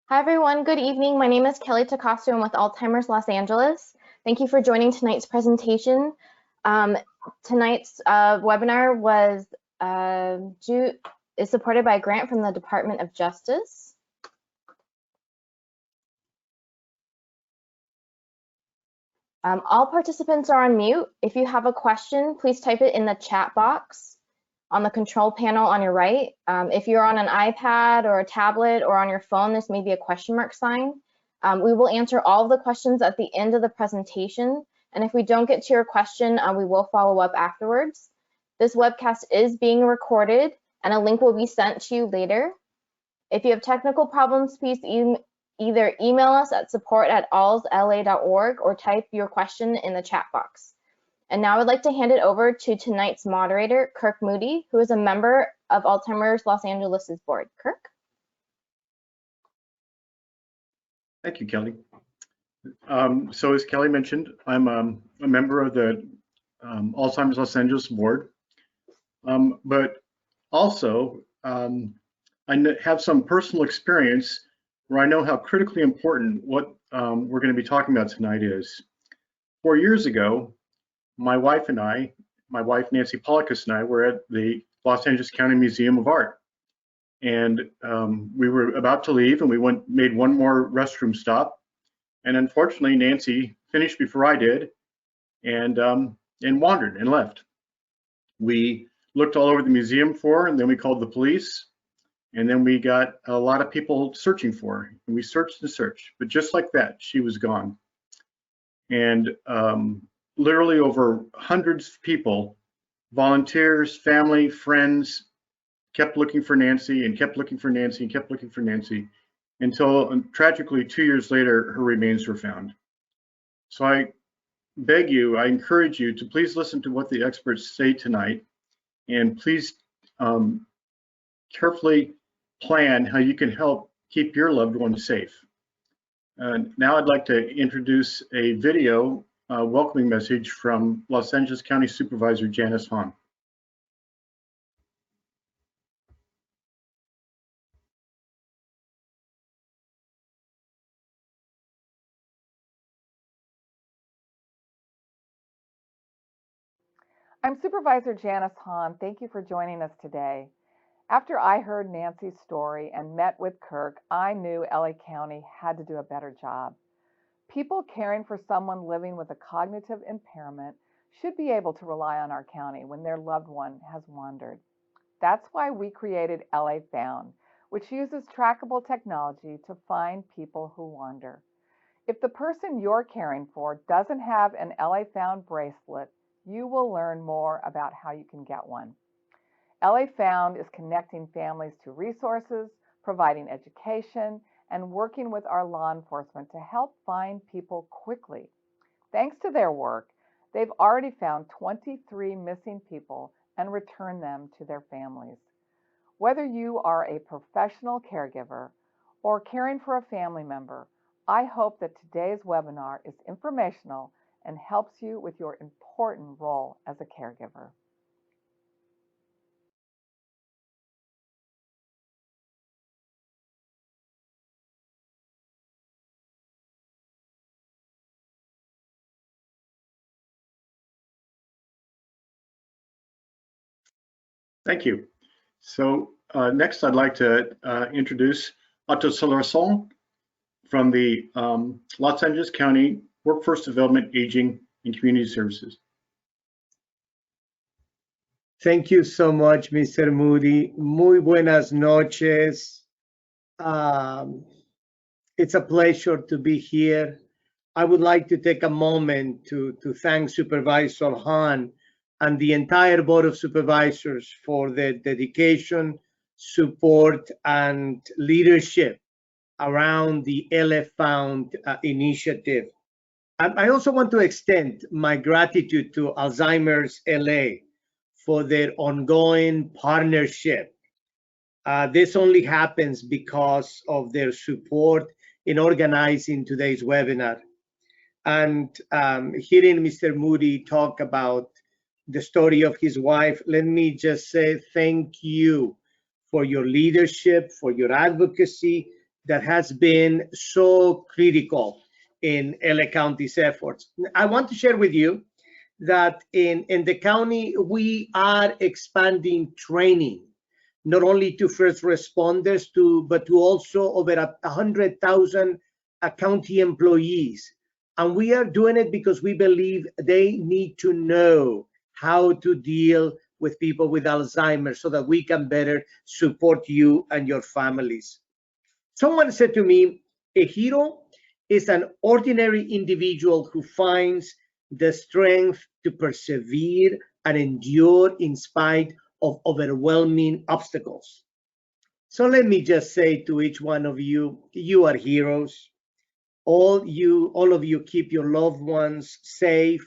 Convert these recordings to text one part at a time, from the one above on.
Hi, everyone. Good evening. My name is Kelly Tacasto. I'm with Alzheimer's Los Angeles. Thank you for joining tonight's presentation. Tonight's webinar is supported by a grant from the Department of Justice. All participants are on mute. If you have a question, please type it in the chat box on the control panel on your right. If you're on an iPad or a tablet or on your phone, this may be a question mark sign. We will answer all of the questions at the end of the presentation. And if we don't get to your question, we will follow up afterwards. This webcast is being recorded and a link will be sent to you later. If you have technical problems, please either email us at support@alzla.org or type your question in the chat box. And now I'd like to hand it over to tonight's moderator, Kirk Moody, who is a member of Alzheimer's Los Angeles' board. Kirk? Thank you, Kelly. So as Kelly mentioned, I'm a member of the Alzheimer's Los Angeles board, but also I have some personal experience where I know how critically important what we're going to be talking about tonight is. 4 years ago, my wife Nancy Policus and I were at the Los Angeles County Museum of Art, and we were about to leave, and we made one more restroom stop, and unfortunately Nancy finished before I did, and wandered and left. We looked all over the museum for her, and then we called the police, and then we got a lot of people searching for her, and we searched and searched, but just like that, she was gone. And literally over hundreds of people, volunteers, family, friends, kept looking for Nancy and kept looking for Nancy and kept looking for Nancy until tragically 2 years later, her remains were found. So I beg you, I encourage you to please listen to what the experts say tonight, and please carefully plan how you can help keep your loved ones safe. Now I'd like to introduce a video welcoming message from Los Angeles County Supervisor Janice Hahn. I'm Supervisor Janice Hahn. Thank you for joining us today. After I heard Nancy's story and met with Kirk, I knew LA County had to do a better job. People caring for someone living with a cognitive impairment should be able to rely on our county when their loved one has wandered. That's why we created LA Found, which uses trackable technology to find people who wander. If the person you're caring for doesn't have an LA Found bracelet, you will learn more about how you can get one. LA Found is connecting families to resources, providing education, and working with our law enforcement to help find people quickly. Thanks to their work, they've already found 23 missing people and returned them to their families. Whether you are a professional caregiver or caring for a family member, I hope that today's webinar is informational and helps you with your important role as a caregiver. Thank you. So next I'd like to introduce Otto Solerson from the Los Angeles County Workforce Development, Aging, and Community Services. Thank you so much, Mr. Moody. Muy buenas noches. It's a pleasure to be here. I would like to take a moment to thank Supervisor Hahn and the entire Board of Supervisors for their dedication, support, and leadership around the LA Found initiative. I also want to extend my gratitude to Alzheimer's LA for their ongoing partnership. This only happens because of their support in organizing today's webinar. And hearing Mr. Moody talk about the story of his wife, let me just say thank you for your leadership, for your advocacy, that has been so critical in LA County's efforts. I want to share with you that in the county, we are expanding training, not only to first responders, but to also over 100,000 county employees. And we are doing it because we believe they need to know how to deal with people with Alzheimer's so that we can better support you and your families. Someone said to me, a hero is an ordinary individual who finds the strength to persevere and endure in spite of overwhelming obstacles. So let me just say to each one of you, you are heroes. All of you keep your loved ones safe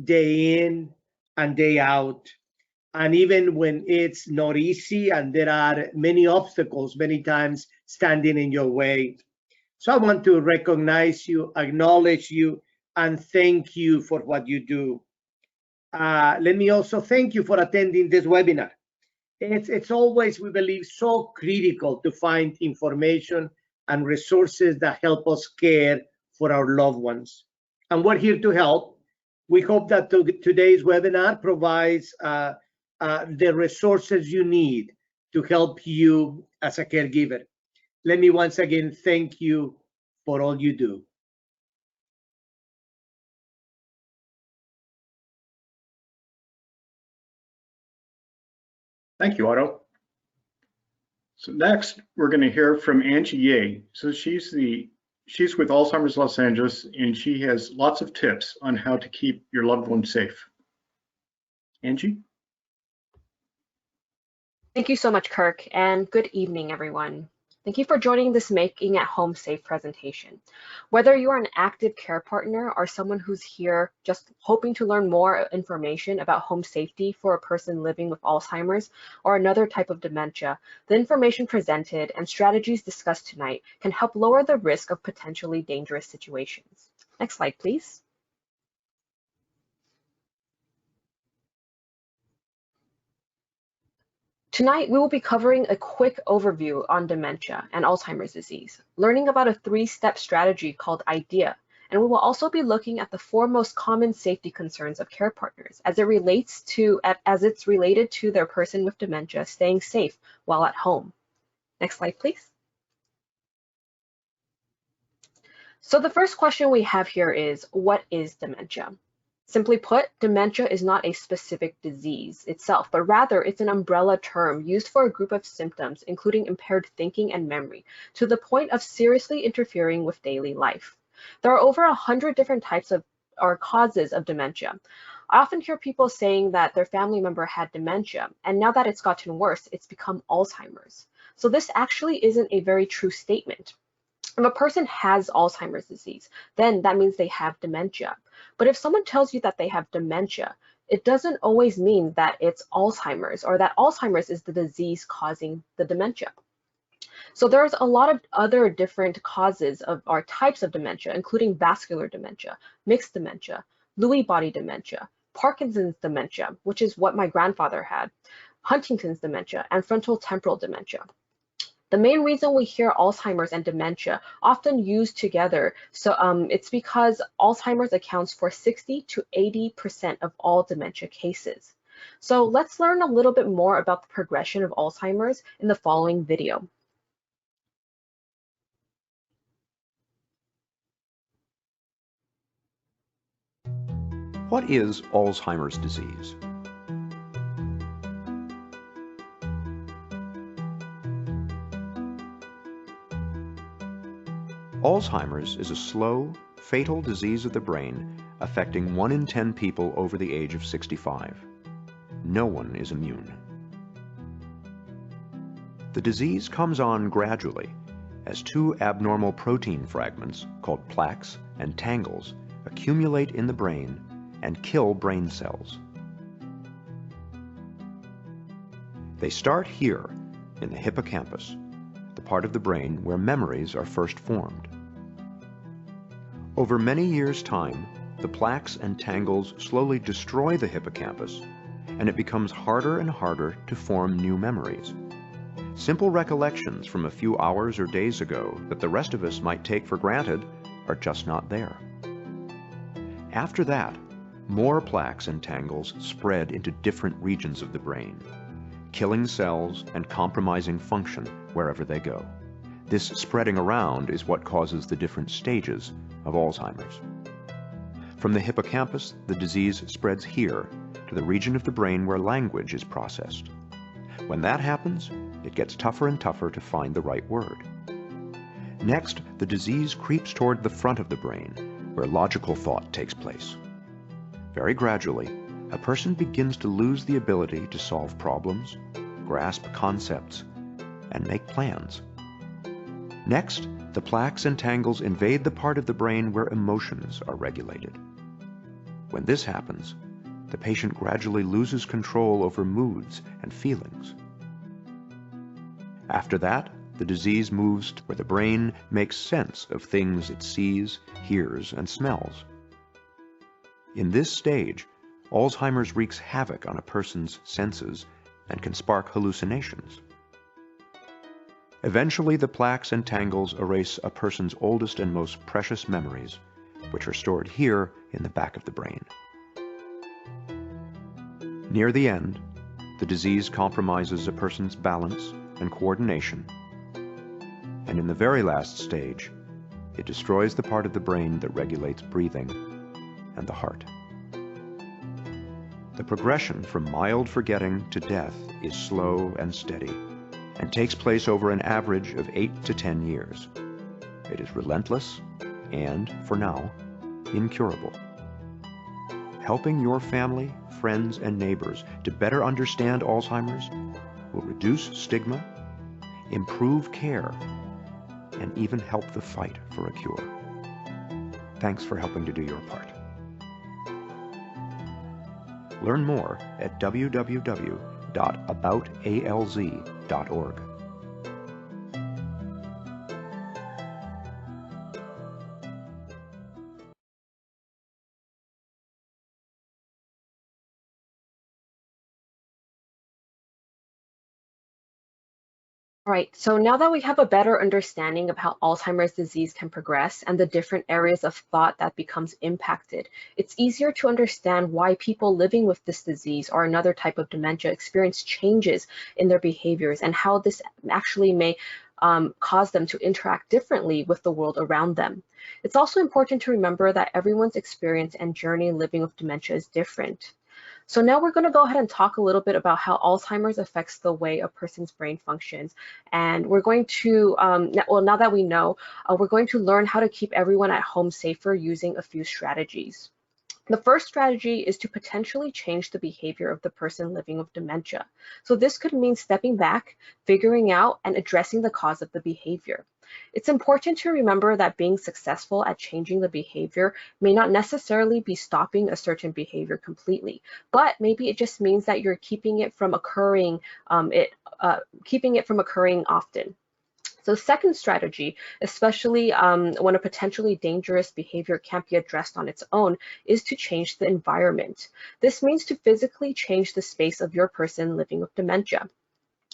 day in and day out. And even when it's not easy and there are many obstacles, many times standing in your way. So I want to recognize you, acknowledge you, and thank you for what you do. Let me also thank you for attending this webinar. It's always, we believe, so critical to find information and resources that help us care for our loved ones. And we're here to help. We hope that today's webinar provides the resources you need to help you as a caregiver. Let me once again thank you for all you do. Thank you, Otto. So next, we're going to hear from Angie Ye. So she's with Alzheimer's Los Angeles, and she has lots of tips on how to keep your loved one safe. Angie? Thank you so much, Kirk, and good evening, everyone. Thank you for joining this Making at Home Safe presentation. Whether you are an active care partner or someone who's here just hoping to learn more information about home safety for a person living with Alzheimer's or another type of dementia, the information presented and strategies discussed tonight can help lower the risk of potentially dangerous situations. Next slide, please. Tonight, we will be covering a quick overview on dementia and Alzheimer's disease, learning about a 3-step strategy called IDEA, and we will also be looking at the 4 most common safety concerns of care partners as it's related to their person with dementia staying safe while at home. Next slide, please. So the first question we have here is, what is dementia? Simply put, dementia is not a specific disease itself, but rather it's an umbrella term used for a group of symptoms, including impaired thinking and memory, to the point of seriously interfering with daily life. There are over 100 different types of or causes of dementia. I often hear people saying that their family member had dementia, and now that it's gotten worse, it's become Alzheimer's. So this actually isn't a very true statement. If a person has Alzheimer's disease, then that means they have dementia. But if someone tells you that they have dementia, it doesn't always mean that it's Alzheimer's or that Alzheimer's is the disease causing the dementia. So there's a lot of other different causes of or types of dementia, including vascular dementia, mixed dementia, Lewy body dementia, Parkinson's dementia, which is what my grandfather had, Huntington's dementia, and frontal temporal dementia. The main reason we hear Alzheimer's and dementia often used together, it's because Alzheimer's accounts for 60 to 80% of all dementia cases. So let's learn a little bit more about the progression of Alzheimer's in the following video. What is Alzheimer's disease? Alzheimer's is a slow, fatal disease of the brain affecting 1 in 10 people over the age of 65. No one is immune. The disease comes on gradually as 2 abnormal protein fragments called plaques and tangles accumulate in the brain and kill brain cells. They start here in the hippocampus, the part of the brain where memories are first formed. Over many years' time, the plaques and tangles slowly destroy the hippocampus, and it becomes harder and harder to form new memories. Simple recollections from a few hours or days ago that the rest of us might take for granted are just not there. After that, more plaques and tangles spread into different regions of the brain, killing cells and compromising function wherever they go. This spreading around is what causes the different stages of Alzheimer's. From the hippocampus, the disease spreads here to the region of the brain where language is processed. When that happens, it gets tougher and tougher to find the right word. Next, the disease creeps toward the front of the brain, where logical thought takes place. Very gradually, a person begins to lose the ability to solve problems, grasp concepts, and make plans. Next, the plaques and tangles invade the part of the brain where emotions are regulated. When this happens, the patient gradually loses control over moods and feelings. After that, the disease moves to where the brain makes sense of things it sees, hears, and smells. In this stage, Alzheimer's wreaks havoc on a person's senses and can spark hallucinations. Eventually, the plaques and tangles erase a person's oldest and most precious memories, which are stored here in the back of the brain. Near the end, the disease compromises a person's balance and coordination, and in the very last stage, it destroys the part of the brain that regulates breathing and the heart. The progression from mild forgetting to death is slow and steady, and takes place over an average of 8 to 10 years. It is relentless and, for now, incurable. Helping your family, friends, and neighbors to better understand Alzheimer's will reduce stigma, improve care, and even help the fight for a cure. Thanks for helping to do your part. Learn more at www.aboutalz.org. All right, so now that we have a better understanding of how Alzheimer's disease can progress and the different areas of thought that becomes impacted, it's easier to understand why people living with this disease or another type of dementia experience changes in their behaviors and how this actually may cause them to interact differently with the world around them. It's also important to remember that everyone's experience and journey living with dementia is different. So now we're going to go ahead and talk a little bit about how Alzheimer's affects the way a person's brain functions. And we're going to, now that we know, we're going to learn how to keep everyone at home safer using a few strategies. The first strategy is to potentially change the behavior of the person living with dementia. So this could mean stepping back, figuring out, and addressing the cause of the behavior. It's important to remember that being successful at changing the behavior may not necessarily be stopping a certain behavior completely, but maybe it just means that you're keeping it from occurring, often. So the second strategy, especially when a potentially dangerous behavior can't be addressed on its own, is to change the environment. This means to physically change the space of your person living with dementia.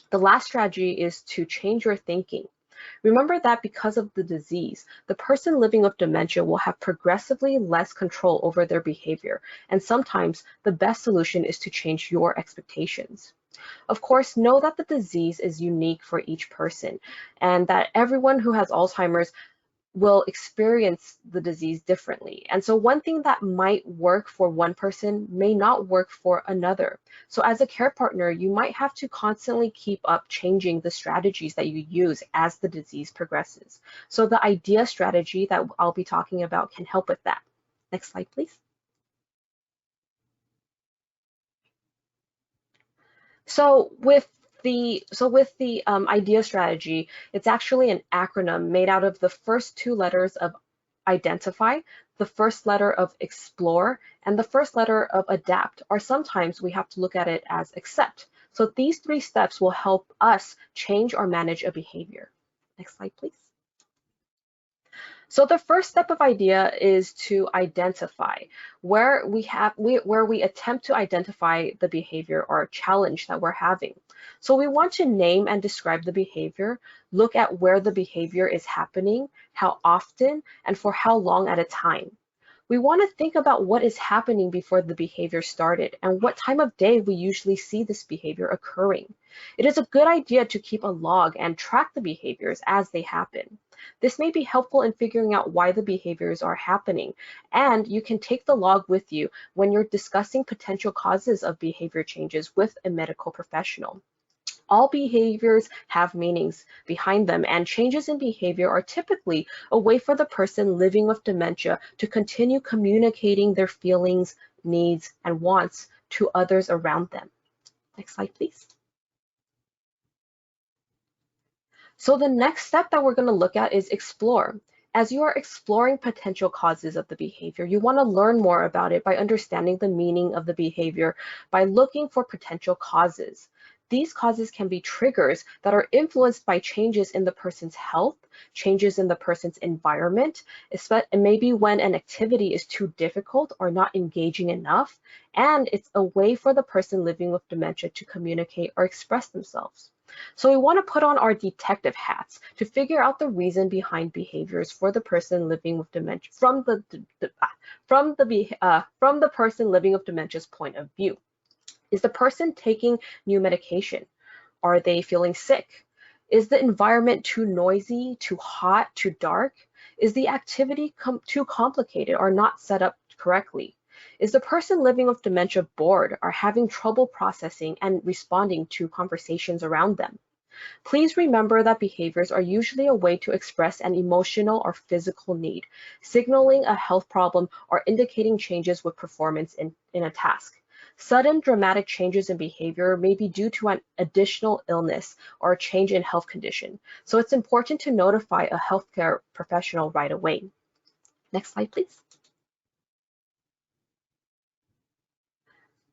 The last strategy is to change your thinking. Remember that because of the disease, the person living with dementia will have progressively less control over their behavior, and sometimes the best solution is to change your expectations. Of course, know that the disease is unique for each person, and that everyone who has Alzheimer's will experience the disease differently. And so one thing that might work for one person may not work for another. So as a care partner, you might have to constantly keep up changing the strategies that you use as the disease progresses. So the IDEA strategy that I'll be talking about can help with that. Next slide, please. So with the IDEA strategy, it's actually an acronym made out of the first two letters of identify, the first letter of explore, and the first letter of adapt, or sometimes we have to look at it as accept. So these three steps will help us change or manage a behavior. Next slide, please. So the first step of idea is to identify where we attempt to identify the behavior or challenge that we're having. So we want to name and describe the behavior, look at where the behavior is happening, how often, and for how long at a time. We want to think about what is happening before the behavior started and what time of day we usually see this behavior occurring. It is a good idea to keep a log and track the behaviors as they happen. This may be helpful in figuring out why the behaviors are happening, and you can take the log with you when you're discussing potential causes of behavior changes with a medical professional. All behaviors have meanings behind them, and changes in behavior are typically a way for the person living with dementia to continue communicating their feelings, needs, and wants to others around them. Next slide, please. So the next step that we're going to look at is explore. As you are exploring potential causes of the behavior, you want to learn more about it by understanding the meaning of the behavior by looking for potential causes. These causes can be triggers that are influenced by changes in the person's health, changes in the person's environment, maybe when an activity is too difficult or not engaging enough, and it's a way for the person living with dementia to communicate or express themselves. So we want to put on our detective hats to figure out the reason behind behaviors for the person living with dementia from the person living with dementia's point of view. Is the person taking new medication? Are they feeling sick? Is the environment too noisy, too hot, too dark? Is the activity too complicated or not set up correctly? Is the person living with dementia bored or having trouble processing and responding to conversations around them? Please remember that behaviors are usually a way to express an emotional or physical need, signaling a health problem or indicating changes with performance in a task. Sudden dramatic changes in behavior may be due to an additional illness or a change in health condition, so it's important to notify a healthcare professional right away. Next slide, please.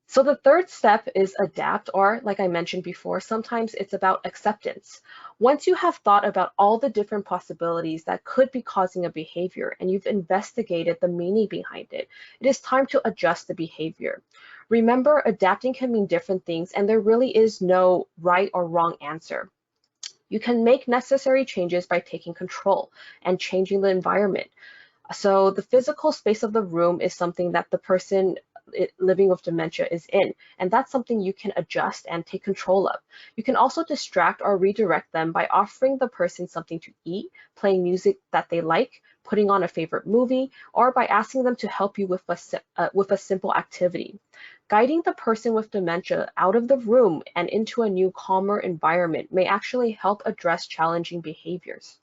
So the third step is adapt, or like I mentioned before, sometimes it's about acceptance. Once you have thought about all the different possibilities that could be causing a behavior and you've investigated the meaning behind it, it is time to adjust the behavior. Remember, adapting can mean different things and there really is no right or wrong answer. You can make necessary changes by taking control and changing the environment. So the physical space of the room is something that the person living with dementia is in, and that's something you can adjust and take control of. You can also distract or redirect them by offering the person something to eat, playing music that they like, putting on a favorite movie, or by asking them to help you with a simple activity. Guiding the person with dementia out of the room and into a new, calmer environment may actually help address challenging behaviors.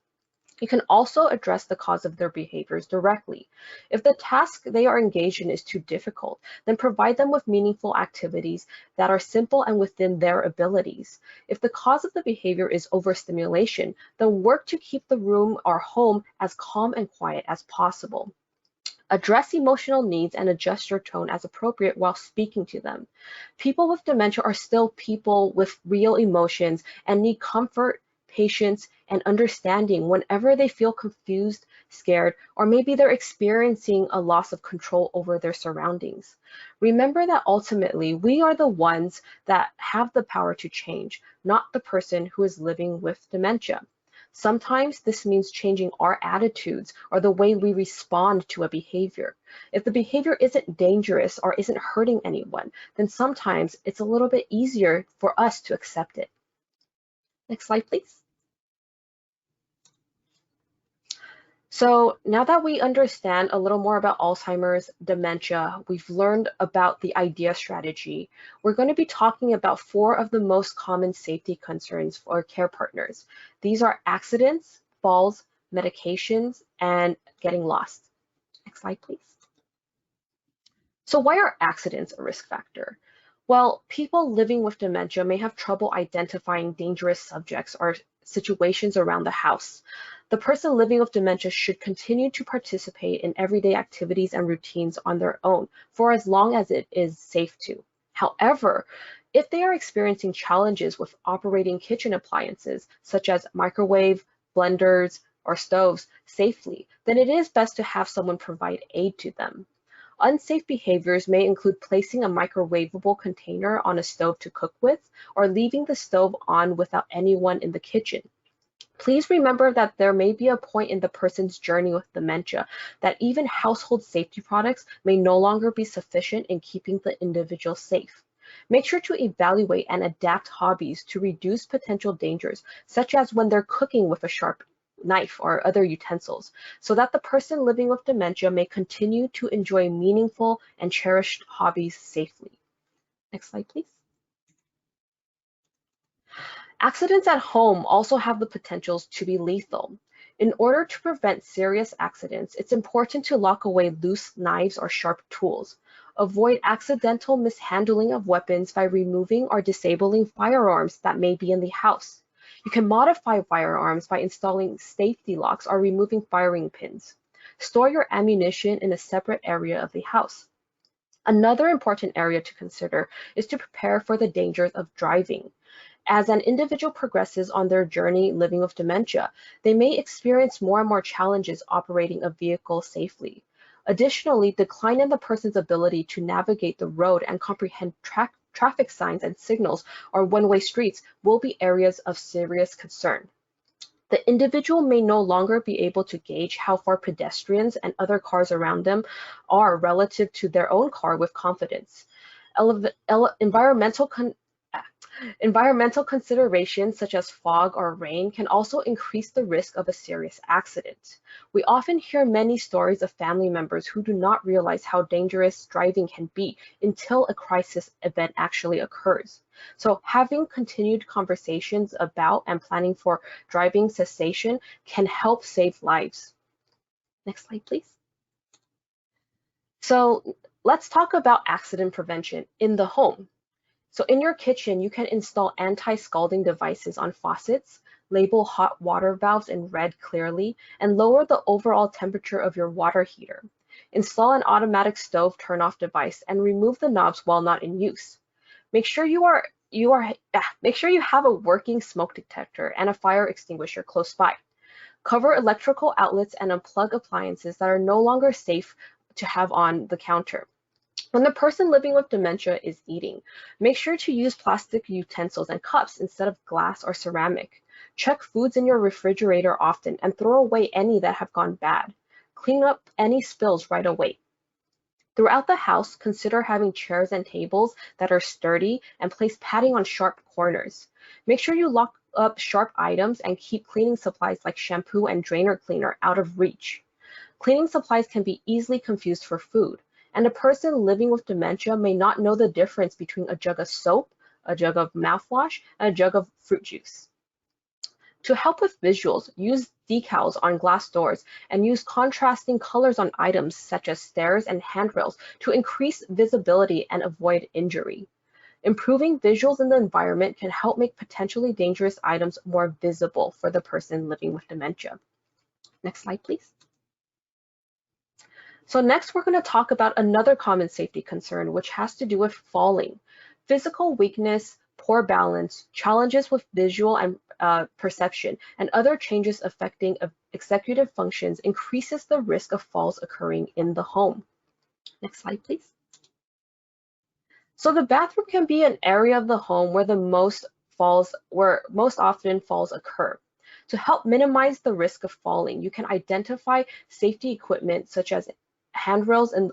You can also address the cause of their behaviors directly. If the task they are engaged in is too difficult, then provide them with meaningful activities that are simple and within their abilities. If the cause of the behavior is overstimulation, then work to keep the room or home as calm and quiet as possible. Address emotional needs and adjust your tone as appropriate while speaking to them. People with dementia are still people with real emotions and need comfort, patience, and understanding whenever they feel confused, scared, or maybe they're experiencing a loss of control over their surroundings. Remember that ultimately we are the ones that have the power to change, not the person who is living with dementia. Sometimes this means changing our attitudes or the way we respond to a behavior. If the behavior isn't dangerous or isn't hurting anyone, then sometimes it's a little bit easier for us to accept it. Next slide, please. So now that we understand a little more about Alzheimer's, dementia, we've learned about the IDEA strategy, we're going to be talking about 4 of the most common safety concerns for care partners. These are accidents, falls, medications, and getting lost. Next slide, please. So why are accidents a risk factor? Well, people living with dementia may have trouble identifying dangerous subjects or situations around the house. The person living with dementia should continue to participate in everyday activities and routines on their own for as long as it is safe to. However, if they are experiencing challenges with operating kitchen appliances, such as microwave, blenders, or stoves safely, then it is best to have someone provide aid to them. Unsafe behaviors may include placing a microwavable container on a stove to cook with, or leaving the stove on without anyone in the kitchen. Please remember that there may be a point in the person's journey with dementia that even household safety products may no longer be sufficient in keeping the individual safe. Make sure to evaluate and adapt hobbies to reduce potential dangers, such as when they're cooking with a sharp knife or other utensils, so that the person living with dementia may continue to enjoy meaningful and cherished hobbies safely. Next slide, please. Accidents at home also have the potentials to be lethal. In order to prevent serious accidents, it's important to lock away loose knives or sharp tools. Avoid accidental mishandling of weapons by removing or disabling firearms that may be in the house. You can modify firearms by installing safety locks or removing firing pins. Store your ammunition in a separate area of the house. Another important area to consider is to prepare for the dangers of driving. As an individual progresses on their journey living with dementia, they may experience more and more challenges operating a vehicle safely. Additionally, decline in the person's ability to navigate the road and comprehend traffic signs and signals or one-way streets will be areas of serious concern. The individual may no longer be able to gauge how far pedestrians and other cars around them are relative to their own car with confidence. Environmental considerations such as fog or rain can also increase the risk of a serious accident. We often hear many stories of family members who do not realize how dangerous driving can be until a crisis event actually occurs. So having continued conversations about and planning for driving cessation can help save lives. Next slide, please. So let's talk about accident prevention in the home. So in your kitchen, you can install anti-scalding devices on faucets, label hot water valves in red clearly, and lower the overall temperature of your water heater. Install an automatic stove turn-off device and remove the knobs while not in use. Make sure you have a working smoke detector and a fire extinguisher close by. Cover electrical outlets and unplug appliances that are no longer safe to have on the counter. When the person living with dementia is eating, make sure to use plastic utensils and cups instead of glass or ceramic. Check foods in your refrigerator often and throw away any that have gone bad. Clean up any spills right away. Throughout the house, consider having chairs and tables that are sturdy and place padding on sharp corners. Make sure you lock up sharp items and keep cleaning supplies like shampoo and drainer cleaner out of reach. Cleaning supplies can be easily confused for food, and a person living with dementia may not know the difference between a jug of soap, a jug of mouthwash, and a jug of fruit juice. To help with visuals, use decals on glass doors and use contrasting colors on items such as stairs and handrails to increase visibility and avoid injury. Improving visuals in the environment can help make potentially dangerous items more visible for the person living with dementia. Next slide, please. So next, we're going to talk about another common safety concern, which has to do with falling. Physical weakness, poor balance, challenges with visual and perception, and other changes affecting executive functions increases the risk of falls occurring in the home. Next slide, please. So the bathroom can be an area of the home where most often falls occur. To help minimize the risk of falling, you can identify safety equipment such as handrails, and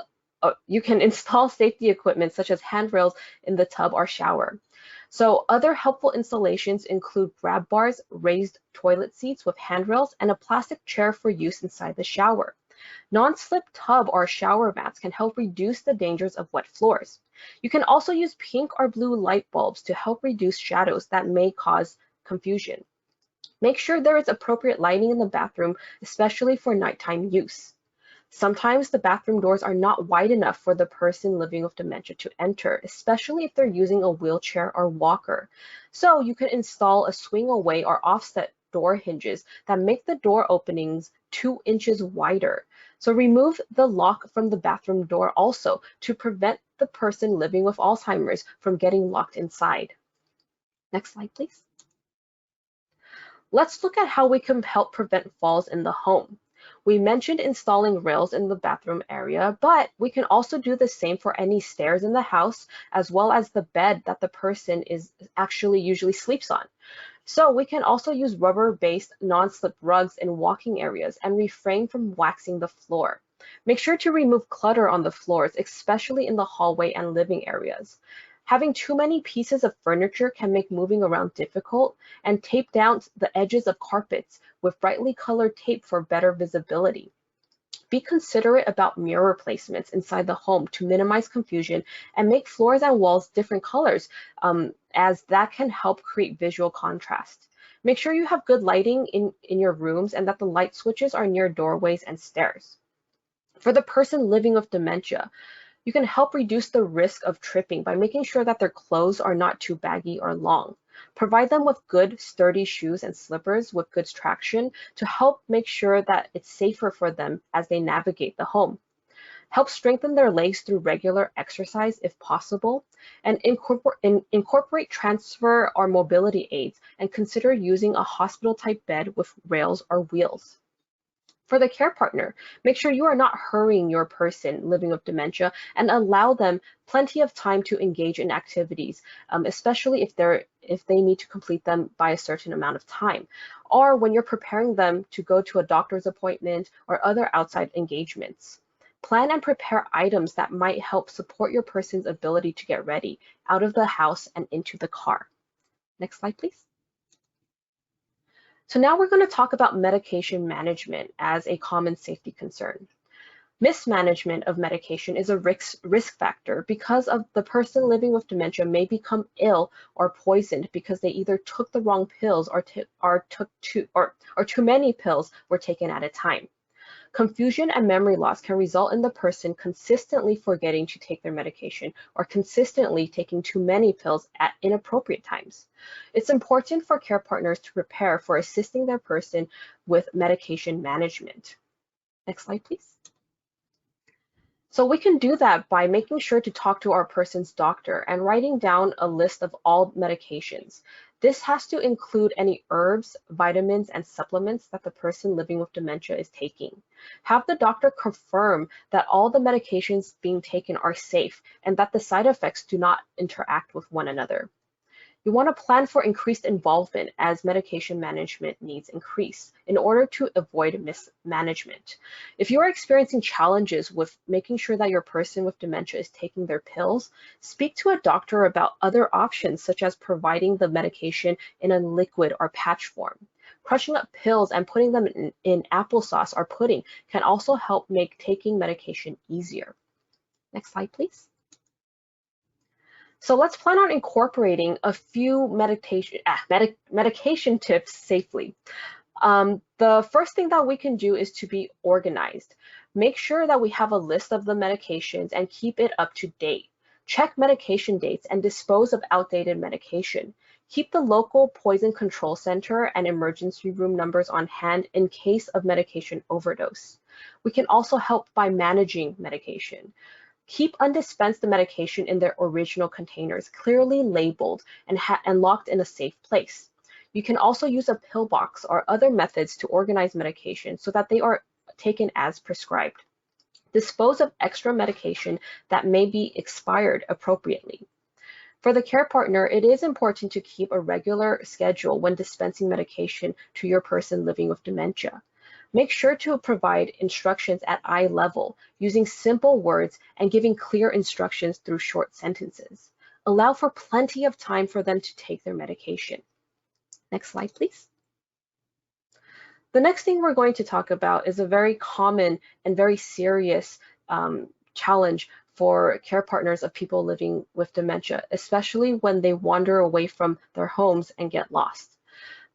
you can install safety equipment such as handrails in the tub or shower. So other helpful installations include grab bars, raised toilet seats with handrails, and a plastic chair for use inside the shower. Non-slip tub or shower mats can help reduce the dangers of wet floors. You can also use pink or blue light bulbs to help reduce shadows that may cause confusion. Make sure there is appropriate lighting in the bathroom, especially for nighttime use. Sometimes the bathroom doors are not wide enough for the person living with dementia to enter, especially if they're using a wheelchair or walker. So you can install a swing away or offset door hinges that make the door openings 2 inches wider. So remove the lock from the bathroom door also to prevent the person living with Alzheimer's from getting locked inside. Next slide, please. Let's look at how we can help prevent falls in the home. We mentioned installing rails in the bathroom area, but we can also do the same for any stairs in the house, as well as the bed that the person is actually usually sleeps on. So we can also use rubber-based non-slip rugs in walking areas and refrain from waxing the floor. Make sure to remove clutter on the floors, especially in the hallway and living areas. Having too many pieces of furniture can make moving around difficult, and tape down the edges of carpets with brightly colored tape for better visibility. Be considerate about mirror placements inside the home to minimize confusion and make floors and walls different colors, as that can help create visual contrast. Make sure you have good lighting in your rooms and that the light switches are near doorways and stairs. For the person living with dementia, you can help reduce the risk of tripping by making sure that their clothes are not too baggy or long. Provide them with good, sturdy shoes and slippers with good traction to help make sure that it's safer for them as they navigate the home. Help strengthen their legs through regular exercise if possible, and incorporate transfer or mobility aids, and consider using a hospital-type bed with rails or wheels. For the care partner, make sure you are not hurrying your person living with dementia and allow them plenty of time to engage in activities, especially if they need to complete them by a certain amount of time, or when you're preparing them to go to a doctor's appointment or other outside engagements. Plan and prepare items that might help support your person's ability to get ready out of the house and into the car. Next slide, please. So now we're going to talk about medication management as a common safety concern. Mismanagement of medication is a risk factor because of the person living with dementia may become ill or poisoned because they either took the wrong pills or too many pills were taken at a time. Confusion and memory loss can result in the person consistently forgetting to take their medication or consistently taking too many pills at inappropriate times. It's important for care partners to prepare for assisting their person with medication management. Next slide, please. So we can do that by making sure to talk to our person's doctor and writing down a list of all medications. This has to include any herbs, vitamins, and supplements that the person living with dementia is taking. Have the doctor confirm that all the medications being taken are safe and that the side effects do not interact with one another. You want to plan for increased involvement as medication management needs increase in order to avoid mismanagement. If you are experiencing challenges with making sure that your person with dementia is taking their pills, speak to a doctor about other options such as providing the medication in a liquid or patch form. Crushing up pills and putting them in applesauce or pudding can also help make taking medication easier. Next slide, please. So let's plan on incorporating a few medication tips safely. The first thing that we can do is to be organized. Make sure that we have a list of the medications and keep it up to date. Check medication dates and dispose of outdated medication. Keep the local poison control center and emergency room numbers on hand in case of medication overdose. We can also help by managing medication. Keep undispensed medication in their original containers, clearly labeled and locked in a safe place. You can also use a pill box or other methods to organize medication so that they are taken as prescribed. Dispose of extra medication that may be expired appropriately. For the care partner, it is important to keep a regular schedule when dispensing medication to your person living with dementia. Make sure to provide instructions at eye level, using simple words and giving clear instructions through short sentences. Allow for plenty of time for them to take their medication. Next slide, please. The next thing we're going to talk about is a very common and very serious challenge for care partners of people living with dementia, especially when they wander away from their homes and get lost.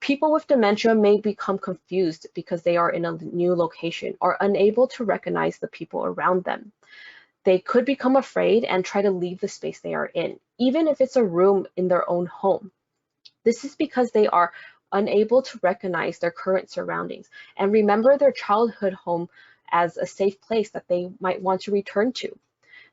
People with dementia may become confused because they are in a new location or unable to recognize the people around them. They could become afraid and try to leave the space they are in, even if it's a room in their own home. This is because they are unable to recognize their current surroundings and remember their childhood home as a safe place that they might want to return to.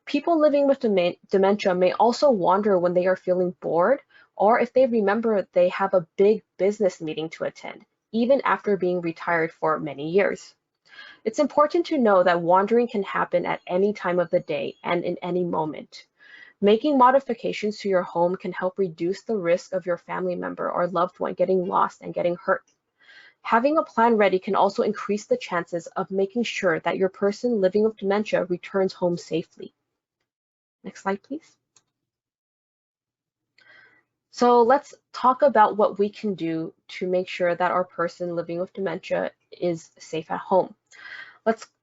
People living with dementia may also wander when they are feeling bored or if they remember they have a big business meeting to attend, even after being retired for many years. It's important to know that wandering can happen at any time of the day and in any moment. Making modifications to your home can help reduce the risk of your family member or loved one getting lost and getting hurt. Having a plan ready can also increase the chances of making sure that your person living with dementia returns home safely. Next slide, please. So let's talk about what we can do to make sure that our person living with dementia is safe at home.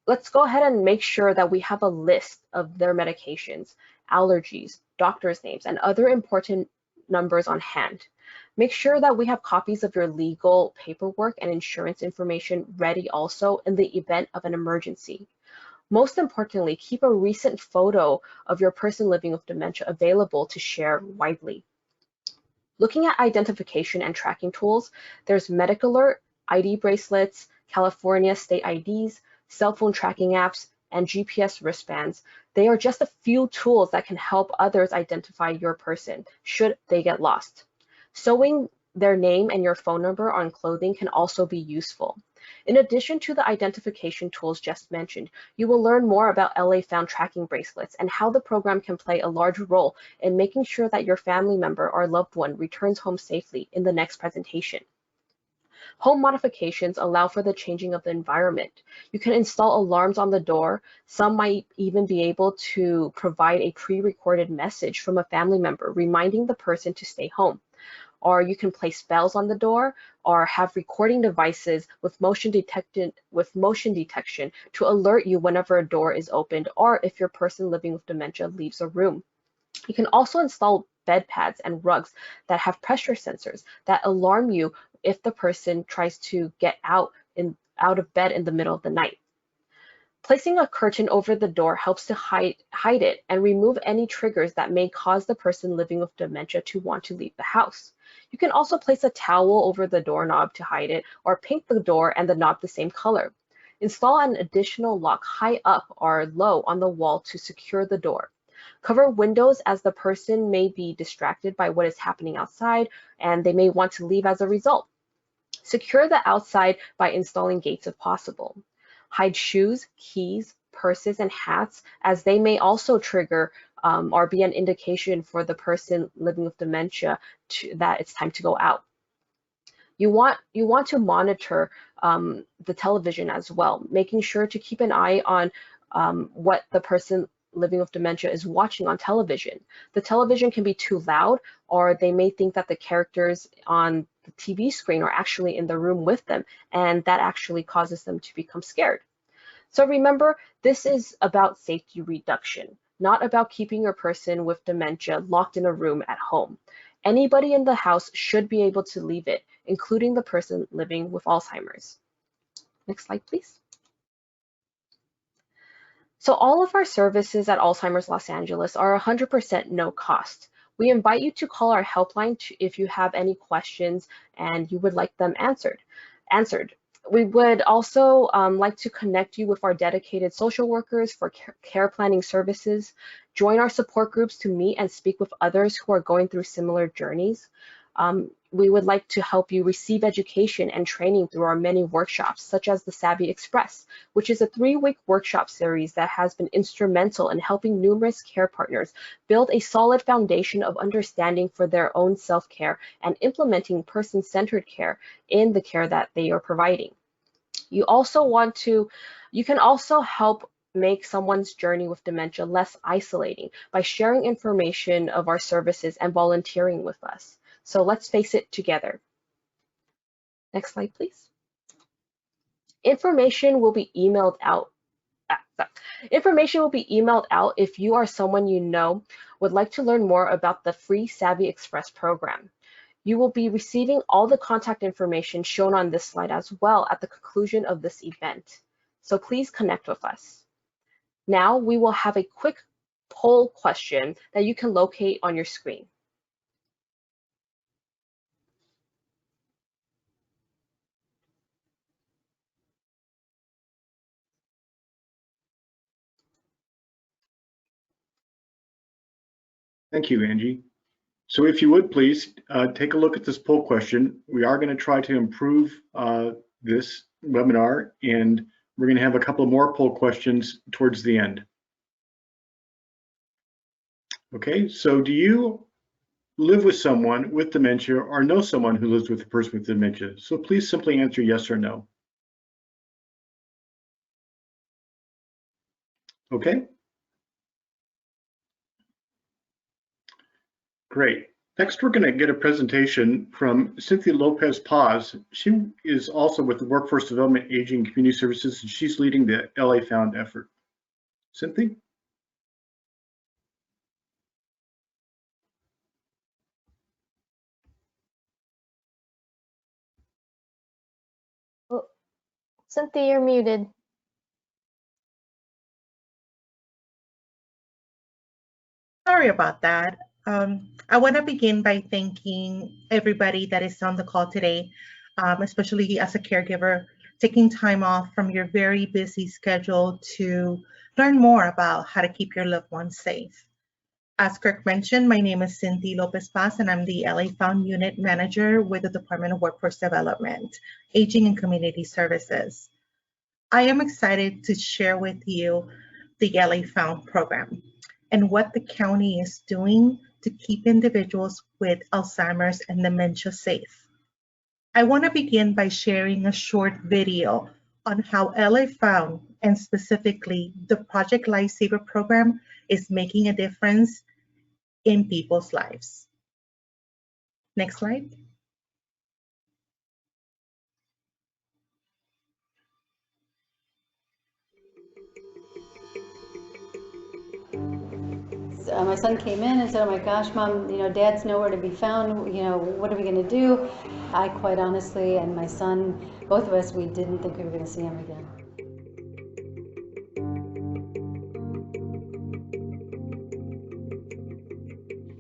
Let's go ahead and make sure that we have a list of their medications, allergies, doctor's names, and other important numbers on hand. Make sure that we have copies of your legal paperwork and insurance information ready also in the event of an emergency. Most importantly, keep a recent photo of your person living with dementia available to share widely. Looking at identification and tracking tools, there's Medic Alert, ID bracelets, California state IDs, cell phone tracking apps, and GPS wristbands. They are just a few tools that can help others identify your person should they get lost. Sewing their name and your phone number on clothing can also be useful. In addition to the identification tools just mentioned, you will learn more about LA Found tracking bracelets and how the program can play a large role in making sure that your family member or loved one returns home safely in the next presentation. Home modifications allow for the changing of the environment. You can install alarms on the door. Some might even be able to provide a pre-recorded message from a family member reminding the person to stay home. Or you can place bells on the door or have recording devices with motion detection to alert you whenever a door is opened or if your person living with dementia leaves a room. You can also install bed pads and rugs that have pressure sensors that alarm you if the person tries to get out of bed in the middle of the night. Placing a curtain over the door helps to hide it and remove any triggers that may cause the person living with dementia to want to leave the house. You can also place a towel over the doorknob to hide it or paint the door and the knob the same color. Install an additional lock high up or low on the wall to secure the door. Cover windows as the person may be distracted by what is happening outside and they may want to leave as a result. Secure the outside by installing gates if possible. Hide shoes, keys, purses, and hats as they may also trigger or be an indication for the person living with dementia that it's time to go out. You want to monitor the television as well, making sure to keep an eye on what the person living with dementia is watching on television. The television can be too loud, or they may think that the characters on the TV screen are actually in the room with them, and that actually causes them to become scared. So remember, this is about safety reduction, not about keeping your person with dementia locked in a room at home. Anybody in the house should be able to leave it, including the person living with Alzheimer's. Next slide, please. So all of our services at Alzheimer's Los Angeles are 100% no cost. We invite you to call our helpline if you have any questions and you would like them answered. We would also like to connect you with our dedicated social workers for care planning services. Join our support groups to meet and speak with others who are going through similar journeys. We would like to help you receive education and training through our many workshops, such as the Savvy Express, which is a 3-week workshop series that has been instrumental in helping numerous care partners build a solid foundation of understanding for their own self-care and implementing person-centered care in the care that they are providing. You can also help make someone's journey with dementia less isolating by sharing information of our services and volunteering with us. So let's face it together. Next slide, please. Information will be emailed out. Information will be emailed out if you or someone you know would like to learn more about the free Savvy Express program. You will be receiving all the contact information shown on this slide as well at the conclusion of this event. So please connect with us. Now we will have a quick poll question that you can locate on your screen. Thank you, Angie. So if you would please take a look at this poll question. We are going to try to improve this webinar, and we're going to have a couple more poll questions towards the end. Okay, so do you live with someone with dementia or know someone who lives with a person with dementia? So please simply answer yes or no. Okay. Great. Next, we're going to get a presentation from Cynthia Lopez Paz. She is also with the Workforce Development, Aging, and Community Services, and she's leading the LA Found effort. Cynthia? Oh, Cynthia, you're muted. Sorry about that. I want to begin by thanking everybody that is on the call today, especially as a caregiver, taking time off from your very busy schedule to learn more about how to keep your loved ones safe. As Kirk mentioned, my name is Cynthia Lopez Paz, and I'm the LA Found Unit Manager with the Department of Workforce Development, Aging and Community Services. I am excited to share with you the LA Found program and what the county is doing to keep individuals with Alzheimer's and dementia safe. I want to begin by sharing a short video on how LA Found, and specifically the Project Lifesaver program, is making a difference in people's lives. Next slide. My son came in and said, "Oh my gosh, Mom, Dad's nowhere to be found. What are we going to do?" I quite honestly, and my son, both of us, we didn't think we were going to see him again.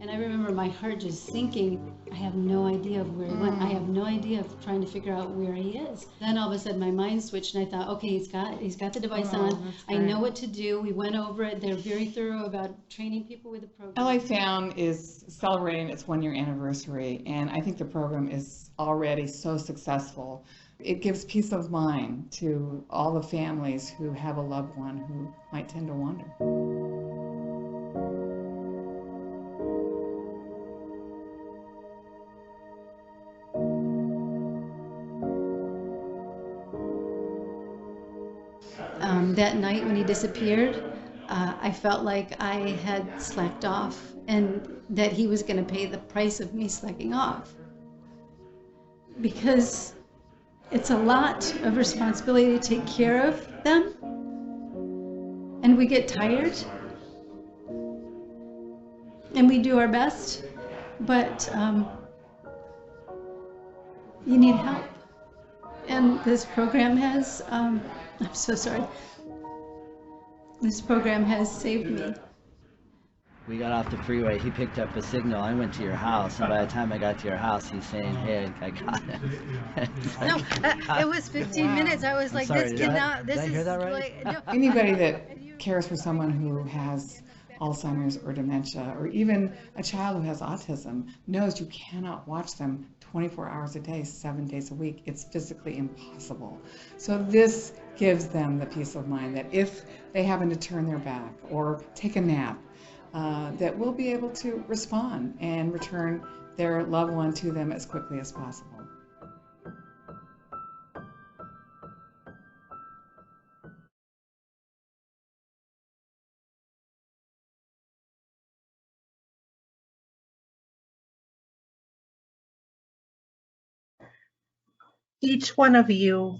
And I remember my heart just sinking. I have no idea of where he went. I have no idea of trying to figure out where he is. Then all of a sudden my mind switched and I thought, okay, he's got the device on. I know what to do. We went over it. They're very thorough about training people with the program. LA Found is celebrating its 1-year anniversary, and I think the program is already so successful. It gives peace of mind to all the families who have a loved one who might tend to wander. That night when he disappeared, I felt like I had slacked off and that he was going to pay the price of me slacking off. Because it's a lot of responsibility to take care of them, and we get tired, and we do our best, but you need help. And this program has, I'm so sorry. This program has saved me. We got off the freeway, he picked up a signal, I went to your house, and by the time I got to your house, he's saying, "Hey, I got it." No, it was 15 minutes. I was like, sorry, this cannot, this did I hear is that right? like, no. Anybody that cares for someone who has Alzheimer's or dementia, or even a child who has autism, knows you cannot watch them 24 hours a day, 7 days a week. It's physically impossible. So this gives them the peace of mind that if they happen to turn their back or take a nap, that we'll be able to respond and return their loved one to them as quickly as possible. Each one of you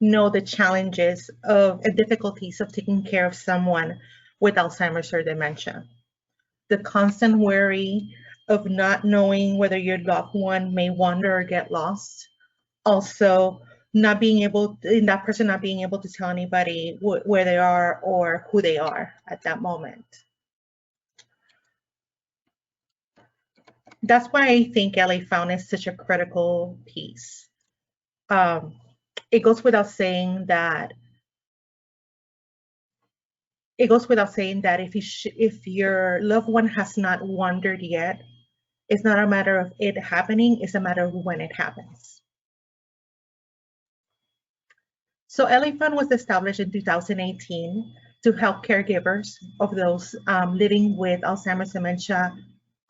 know the challenges of and difficulties of taking care of someone with Alzheimer's or dementia. The constant worry of not knowing whether your loved one may wander or get lost. Also, not being able to tell anybody where they are or who they are at that moment. That's why I think LA Found is such a critical piece. It goes without saying that if your loved one has not wandered yet, It's not a matter of it happening, it's a matter of when it happens. So LA Fund was established in 2018 to help caregivers of those living with Alzheimer's, dementia,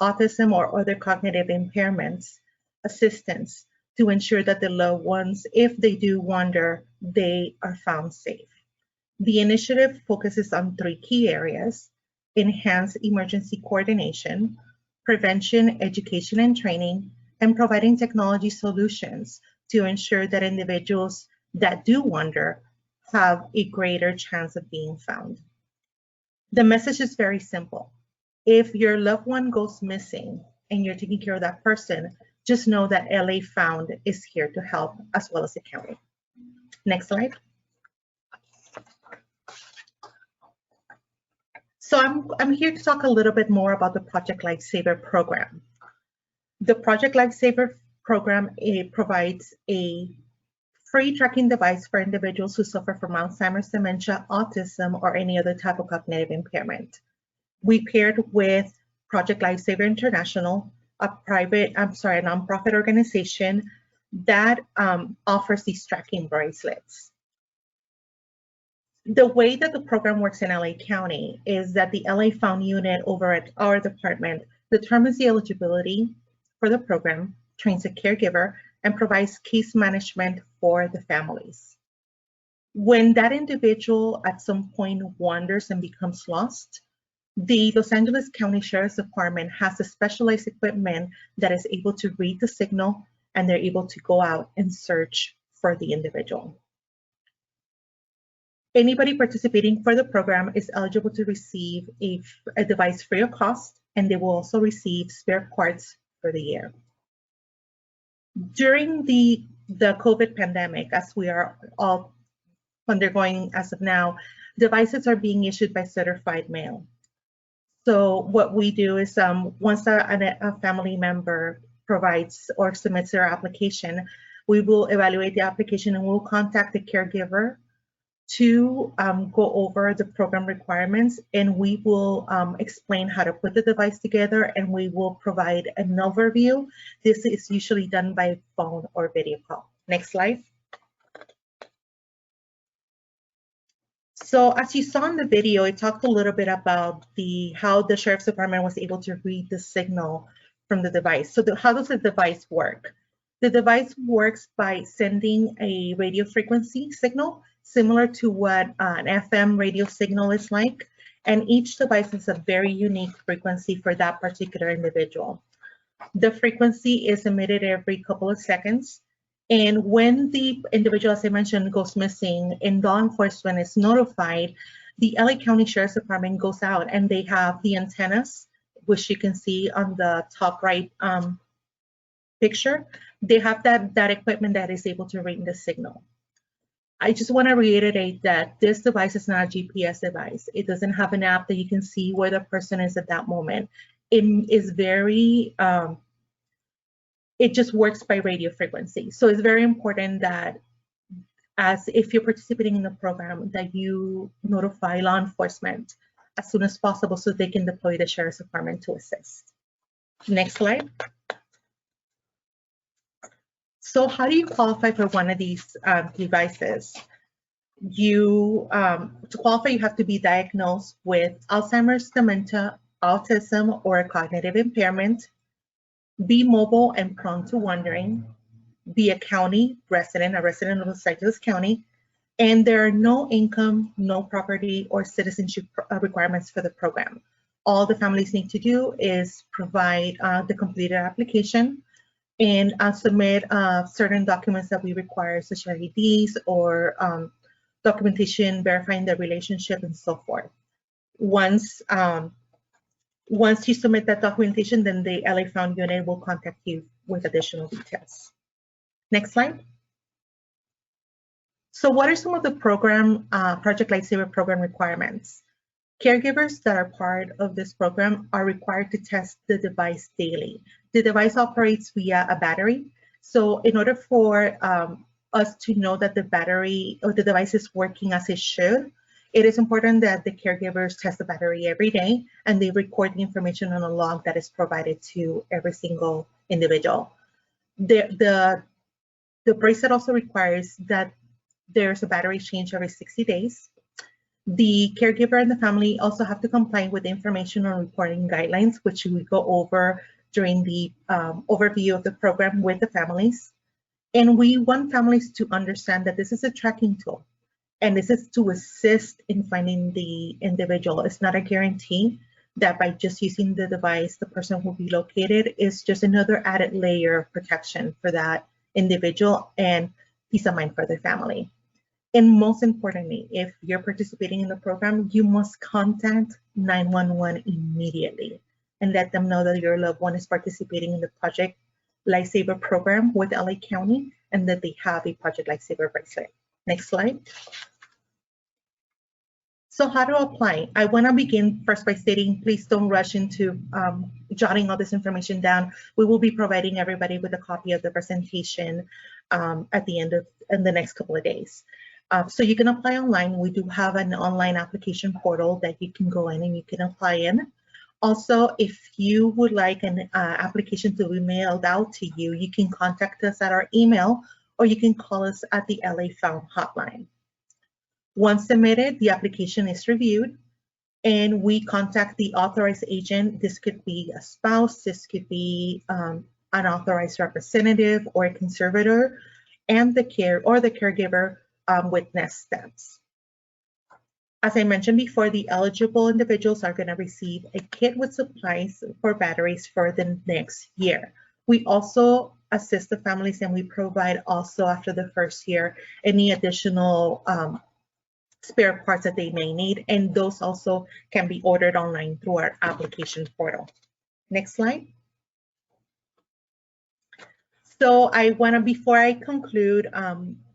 autism, or other cognitive impairments, assistance to ensure that the loved ones, if they do wander, they are found safe. The initiative focuses on 3 key areas: enhance emergency coordination, prevention, education and training, and providing technology solutions to ensure that individuals that do wander have a greater chance of being found. The message is very simple. If your loved one goes missing and you're taking care of that person, just know that LA Found is here to help, as well as the county. Next slide. So I'm here to talk a little bit more about the Project Lifesaver program. The Project Lifesaver program, it provides a free tracking device for individuals who suffer from Alzheimer's, dementia, autism, or any other type of cognitive impairment. We paired with Project Lifesaver International, a nonprofit organization that offers these tracking bracelets. The way that the program works in LA County is that the LA Found unit over at our department determines the eligibility for the program, trains a caregiver, and provides case management for the families. When that individual at some point wanders and becomes lost, the Los Angeles County Sheriff's Department has a specialized equipment that is able to read the signal, and they're able to go out and search for the individual. Anybody participating for the program is eligible to receive a device free of cost, and they will also receive spare parts for the year. During the COVID pandemic, as we are all undergoing as of now, devices are being issued by certified mail. So what we do is once a family member provides or submits their application, we will evaluate the application and we'll contact the caregiver to go over the program requirements, and we will explain how to put the device together, and we will provide an overview. This is usually done by phone or video call. Next slide. So as you saw in the video, it talked a little bit about how the Sheriff's Department was able to read the signal from the device. So how does the device work? The device works by sending a radio frequency signal similar to what an FM radio signal is like, and each device has a very unique frequency for that particular individual. The frequency is emitted every couple of seconds, and when the individual, as I mentioned, goes missing and law enforcement is notified, the LA County Sheriff's Department goes out and they have the antennas, which you can see on the top right picture. They have that equipment that is able to read the signal. I just want to reiterate that this device is not a GPS device. It doesn't have an app that you can see where the person is at that moment. It is very, it just works by radio frequency. So it's very important that if you're participating in the program, that you notify law enforcement as soon as possible so they can deploy the Sheriff's Department to assist. Next slide. So how do you qualify for one of these devices? To qualify, you have to be diagnosed with Alzheimer's, dementia, autism, or a cognitive impairment, be mobile and prone to wandering, be a county resident, a resident of Los Angeles County, and there are no income, no property, or citizenship requirements for the program. All the families need to do is provide the completed application and submit certain documents that we require, such as IDs or documentation verifying the relationship and so forth. Once you submit that documentation, then the LA Found unit will contact you with additional details. Next slide. So what are some of the Project Lifesaver program requirements? Caregivers that are part of this program are required to test the device daily. The device operates via a battery. So in order for us to know that the battery or the device is working as it should, It is important that the caregivers test the battery every day and they record the information on a log that is provided to every single individual. The bracelet also requires that there's a battery change every 60 days. The caregiver and the family also have to comply with information on reporting guidelines, which we go over during the overview of the program with the families. And we want families to understand that this is a tracking tool, and this is to assist in finding the individual. It's not a guarantee that by just using the device, the person will be located. It's just another added layer of protection for that individual and peace of mind for their family. And most importantly, if you're participating in the program, you must contact 911 immediately and let them know that your loved one is participating in the Project Lifesaver program with LA County and that they have a Project Lifesaver bracelet. Next slide. So how to apply? I want to begin first by stating, please don't rush into jotting all this information down. We will be providing everybody with a copy of the presentation at the end of in the next couple of days. So you can apply online. We do have an online application portal that you can go in and you can apply in. Also, if you would like an application to be mailed out to you, you can contact us at our email or you can call us at the LA Found hotline. Once submitted, the application is reviewed and we contact the authorized agent. This could be a spouse, this could be an authorized representative or a conservator, and the caregiver with next steps. As I mentioned before, the eligible individuals are going to receive a kit with supplies for batteries for the next year. We also assist the families and we provide also after the first year any additional spare parts that they may need, and those also can be ordered online through our application portal. Next slide. So before I conclude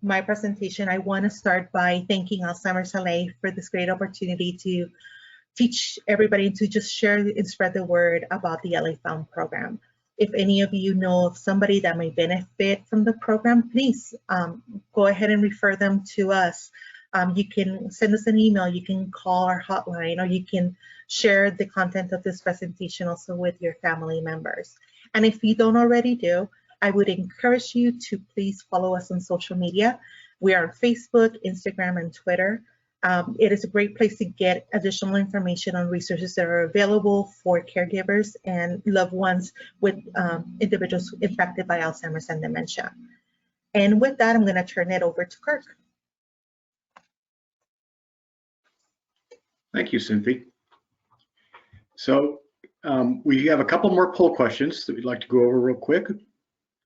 my presentation, I want to start by thanking Alzheimer's LA for this great opportunity to teach everybody, to just share and spread the word about the LA Found program. If any of you know of somebody that may benefit from the program, please go ahead and refer them to us. You can send us an email, you can call our hotline, or you can share the content of this presentation also with your family members. And if you don't already do, I would encourage you to please follow us on social media. We are on Facebook, Instagram, and Twitter. It is a great place to get additional information on resources that are available for caregivers and loved ones with individuals infected by Alzheimer's and dementia. And with that, I'm going to turn it over to Kirk. Thank you, Cynthia. So we have a couple more poll questions that we'd like to go over real quick.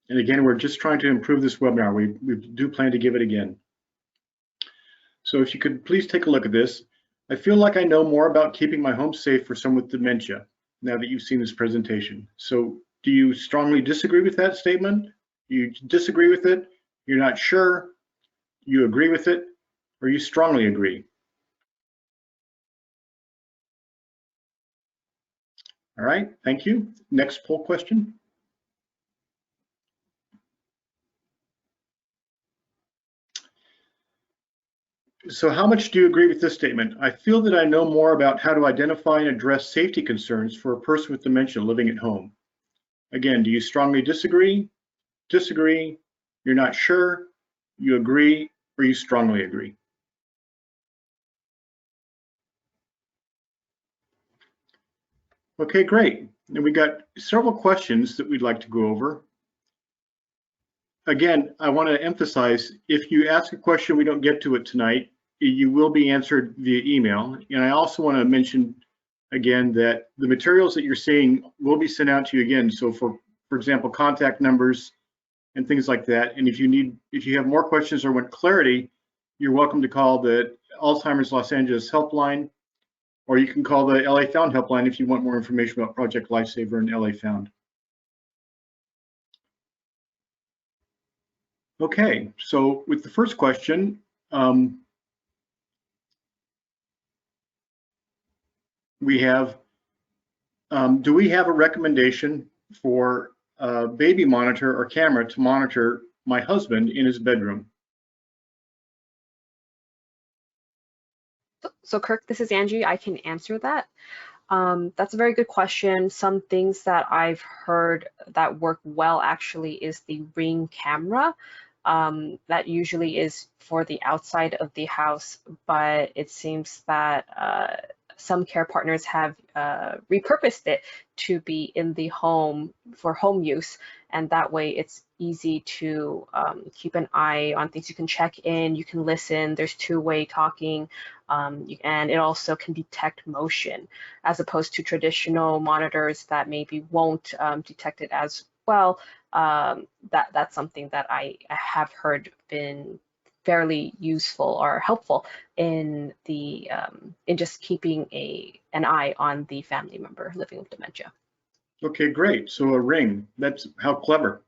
And again, we're just trying to improve this webinar. We do plan to give it again. So if you could please take a look at this. I feel like I know more about keeping my home safe for someone with dementia now that you've seen this presentation. So do you strongly disagree with that statement? You disagree with it? You're not sure? You agree with it? Or you strongly agree? All right, thank you. Next poll question. So how much do you agree with this statement? I feel that I know more about how to identify and address safety concerns for a person with dementia living at home. Again, do you strongly disagree? Disagree? You're not sure? You agree? Or you strongly agree? Okay, great. And we got several questions that we'd like to go over. Again, I want to emphasize, if you ask a question we don't get to it tonight, you will be answered via email. And I also want to mention again that the materials that you're seeing will be sent out to you again. So for example, contact numbers and things like that. And if you have more questions or want clarity, you're welcome to call the Alzheimer's Los Angeles helpline, or you can call the LA Found helpline if you want more information about Project Lifesaver and LA Found. Okay, so with the first question, we have, do we have a recommendation for a baby monitor or camera to monitor my husband in his bedroom? So Kirk, this is Angie. I can answer that. That's a very good question. Some things that I've heard that work well actually is the Ring camera. That usually is for the outside of the house, but it seems that some care partners have repurposed it to be in the home for home use, and that way it's easy to keep an eye on things. You can check in, you can listen, there's two-way talking, and it also can detect motion, as opposed to traditional monitors that maybe won't detect it as well. That's something that I have heard been fairly useful or helpful in the in just keeping an eye on the family member living with dementia. Okay, great. So a Ring, that's how clever.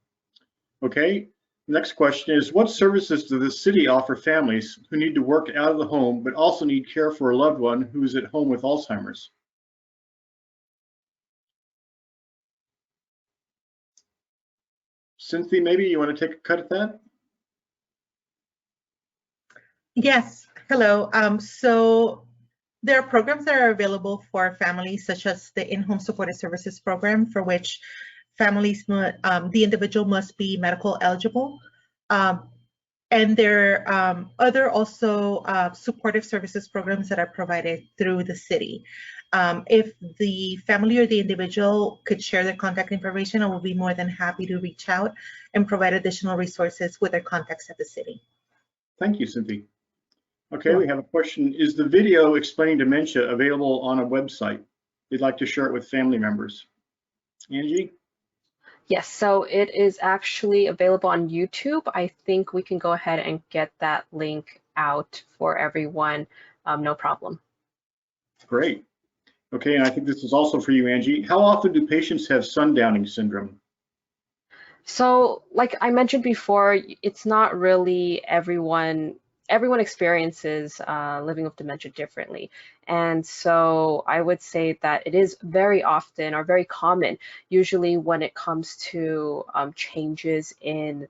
Okay, next question is, what services does the city offer families who need to work out of the home but also need care for a loved one who is at home with Alzheimer's? Cynthia, maybe you want to take a cut at that? Yes, hello. So there are programs that are available for families, such as the in-home supported services program, for which families, the individual must be medical eligible. And there are other also supportive services programs that are provided through the city. If the family or the individual could share their contact information, I will be more than happy to reach out and provide additional resources with their contacts at the city. Thank you, Cynthia. Okay, we have a question. Is the video explaining dementia available on a website? They'd like to share it with family members. Angie? Yes, so it is actually available on YouTube. I think we can go ahead and get that link out for everyone, no problem. Great. Okay, and I think this is also for you, Angie. How often do patients have sundowning syndrome? So, like I mentioned before, it's not really everyone experiences living with dementia differently. And so I would say that it is very often or very common, usually when it comes to changes in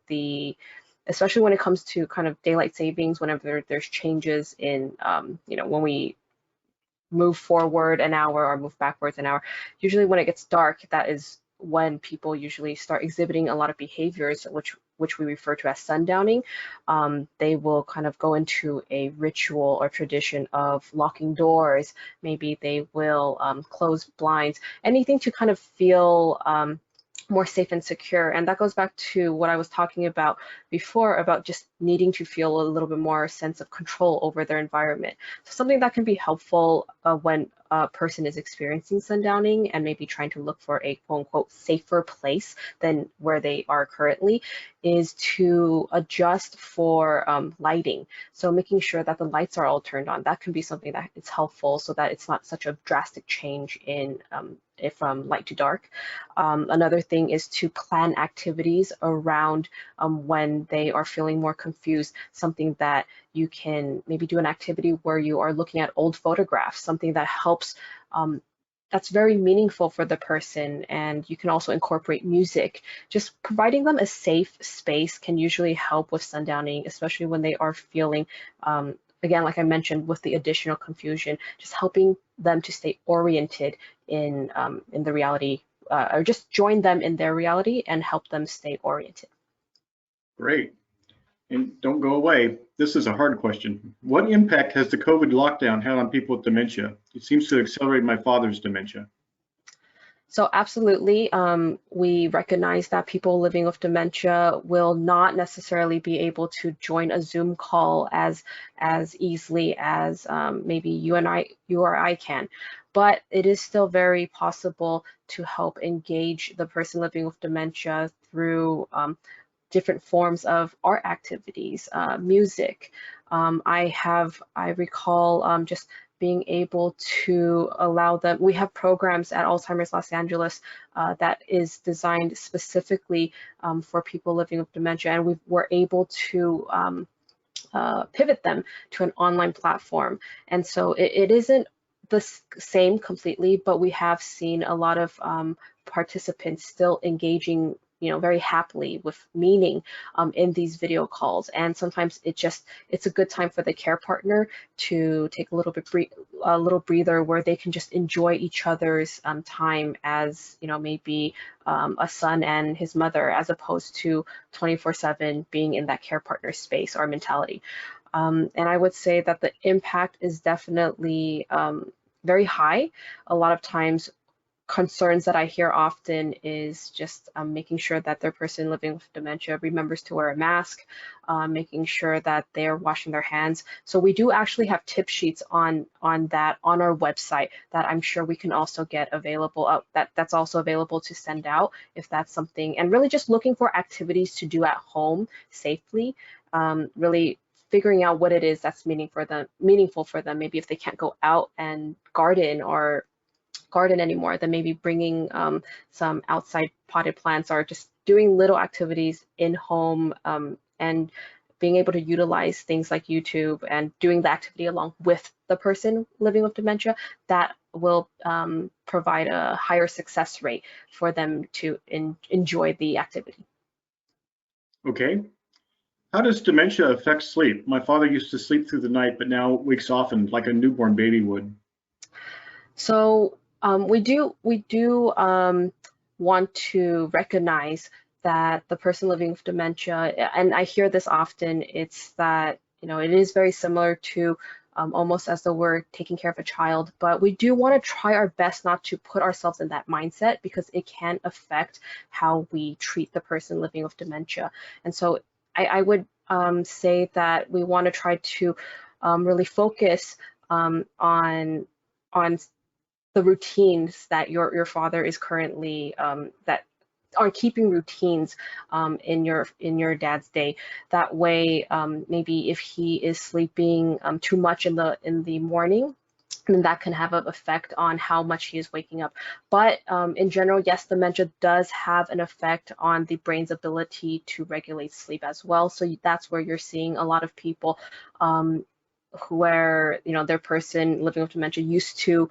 especially when it comes to kind of daylight savings, whenever there's changes in, when we move forward an hour or move backwards an hour. Usually when it gets dark, that is when people usually start exhibiting a lot of behaviors, which we refer to as sundowning. They will kind of go into a ritual or tradition of locking doors. Maybe they will close blinds, anything to kind of feel more safe and secure. And that goes back to what I was talking about before, about just needing to feel a little bit more sense of control over their environment. So something that can be helpful when a person is experiencing sundowning and maybe trying to look for a quote unquote safer place than where they are currently is to adjust for lighting. So making sure that the lights are all turned on. That can be something that is helpful so that it's not such a drastic change in from light to dark. Another thing is to plan activities around when they are feeling more confused, something that you can maybe do an activity where you are looking at old photographs, something that helps, that's very meaningful for the person. And you can also incorporate music. Just providing them a safe space can usually help with sundowning, especially when they are feeling, again, like I mentioned, with the additional confusion, just helping them to stay oriented in the reality, or just join them in their reality and help them stay oriented. Great. And don't go away. This is a hard question. What impact has the COVID lockdown had on people with dementia? It seems to accelerate my father's dementia. So absolutely, we recognize that people living with dementia will not necessarily be able to join a Zoom call as easily as maybe you or I can. But it is still very possible to help engage the person living with dementia through different forms of art activities, music. I recall just being able to allow them. We have programs at Alzheimer's Los Angeles that is designed specifically for people living with dementia, and we were able to pivot them to an online platform. And so it isn't the same completely, but we have seen a lot of participants still engaging very happily with meaning in these video calls. And sometimes it's a good time for the care partner to take a little breather where they can just enjoy each other's time as, maybe a son and his mother, as opposed to 24/7 being in that care partner space or mentality. And I would say that the impact is definitely very high. A lot of times, concerns that I hear often is just making sure that their person living with dementia remembers to wear a mask, making sure that they're washing their hands. So we do actually have tip sheets on that on our website that I'm sure we can also get available. That's also available to send out if that's something. And really just looking for activities to do at home safely. Really figuring out what it is that's meaningful for them. Maybe if they can't go out and garden anymore, then maybe bringing some outside potted plants, or just doing little activities in home, and being able to utilize things like YouTube and doing the activity along with the person living with dementia, that will provide a higher success rate for them to enjoy the activity. Okay. How does dementia affect sleep? My father used to sleep through the night, but now wakes often like a newborn baby would. So we do want to recognize that the person living with dementia, and I hear this often, it's that, it is very similar to almost as though we're taking care of a child, but we do want to try our best not to put ourselves in that mindset, because it can affect how we treat the person living with dementia. And so I would say that we want to try to really focus on the routines that your father is currently that are keeping routines in your dad's day. That way, maybe if he is sleeping too much in the morning, then that can have an effect on how much he is waking up. But in general, yes, dementia does have an effect on the brain's ability to regulate sleep as well. So that's where you're seeing a lot of people where their person living with dementia used to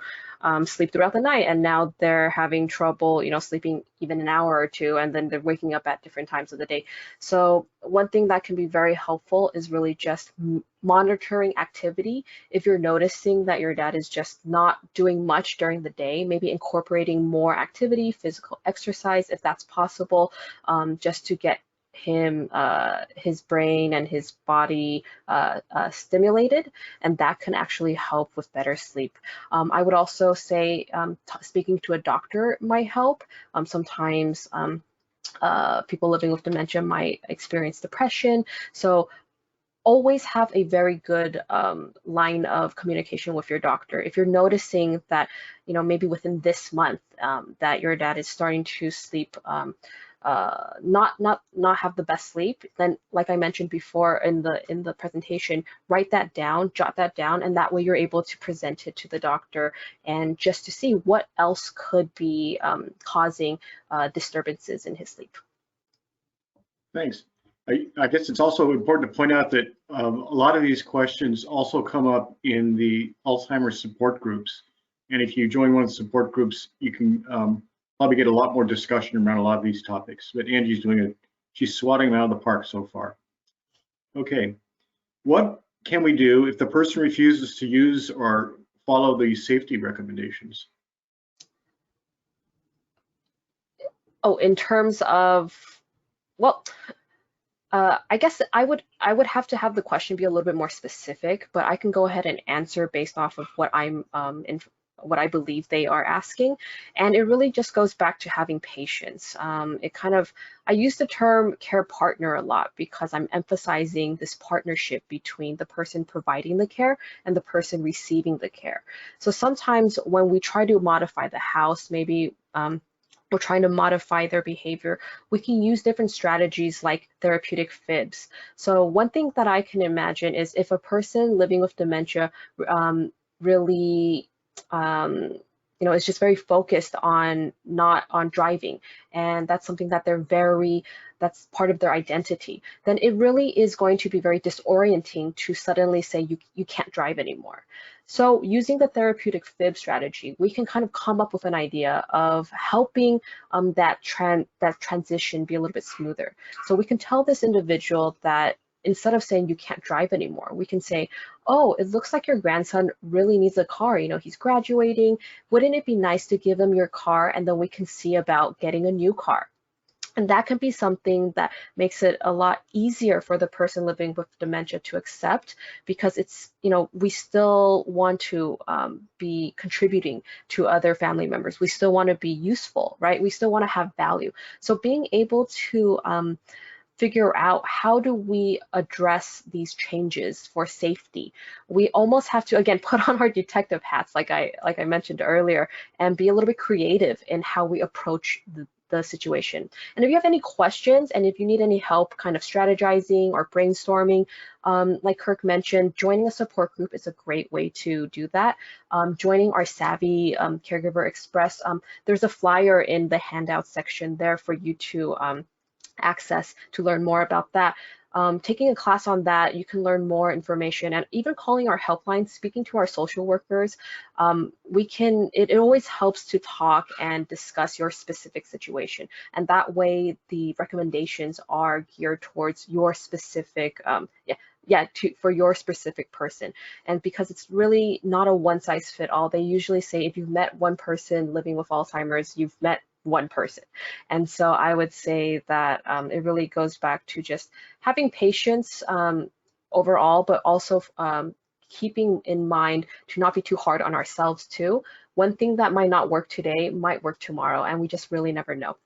sleep throughout the night, and now they're having trouble sleeping even an hour or two, and then they're waking up at different times of the day. So one thing that can be very helpful is really just monitoring activity. If you're noticing that your dad is just not doing much during the day, maybe incorporating more activity, physical exercise if that's possible, just to get him, his brain and his body stimulated, and that can actually help with better sleep. I would also say speaking to a doctor might help. Sometimes people living with dementia might experience depression, so always have a very good line of communication with your doctor. If you're noticing that maybe within this month that your dad is starting to sleep not have the best sleep, then like I mentioned before in the presentation, write that down, jot that down, and that way you're able to present it to the doctor, and just to see what else could be causing disturbances in his sleep. Thanks. I guess it's also important to point out that a lot of these questions also come up in the Alzheimer's support groups. And if you join one of the support groups, you can probably get a lot more discussion around a lot of these topics. But Angie's she's swatting them out of the park so far. Okay, what can we do if the person refuses to use or follow the safety recommendations? Oh, in terms of, well, I guess I would have to have the question be a little bit more specific, but I can go ahead and answer based off of what what I believe they are asking. And it really just goes back to having patience. I use the term care partner a lot because I'm emphasizing this partnership between the person providing the care and the person receiving the care. So sometimes when we try to modify the house, maybe we're trying to modify their behavior, we can use different strategies like therapeutic fibs. So one thing that I can imagine is if a person living with dementia really is just very focused on not on driving, and that's something that that's part of their identity, then it really is going to be very disorienting to suddenly say you can't drive anymore. So using the therapeutic fib strategy, we can kind of come up with an idea of helping that transition be a little bit smoother. So we can tell this individual that instead of saying you can't drive anymore, we can say, oh, it looks like your grandson really needs a car. You know, he's graduating. Wouldn't it be nice to give him your car, and then we can see about getting a new car? And that can be something that makes it a lot easier for the person living with dementia to accept, because it's, you know, we still want to be contributing to other family members. We still want to be useful, right? We still want to have value. So being able to figure out how do we address these changes for safety. We almost have to, again, put on our detective hats, like I mentioned earlier, and be a little bit creative in how we approach the situation. And if you have any questions, and if you need any help kind of strategizing or brainstorming, like Kirk mentioned, joining a support group is a great way to do that. Joining our Savvy Caregiver Express, there's a flyer in the handout section there for you to access to learn more about that. Taking a class on that, you can learn more information, and even calling our helpline, speaking to our social workers, it always helps to talk and discuss your specific situation. And that way the recommendations are geared towards your specific, for your specific person. And because it's really not a one size fit all, they usually say if you've met one person living with Alzheimer's, you've met one person. And so I would say that it really goes back to just having patience overall, but also keeping in mind to not be too hard on ourselves too. One thing that might not work today might work tomorrow, and we just really never know.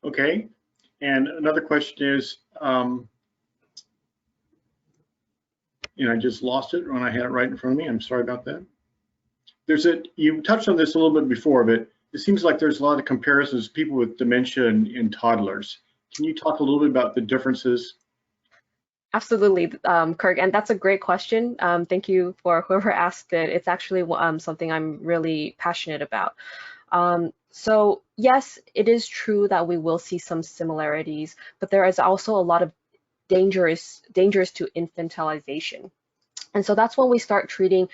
Okay, and another question is, and I just lost it when I had it right in front of me. I'm sorry about that. You touched on this a little bit before, but it seems like there's a lot of comparisons, people with dementia and toddlers. Can you talk a little bit about the differences? Absolutely, Kirk, and that's a great question. Thank you for whoever asked it. It's actually something I'm really passionate about. So yes, it is true that we will see some similarities, but there is also a lot of dangers to infantilization. And so that's when we start treating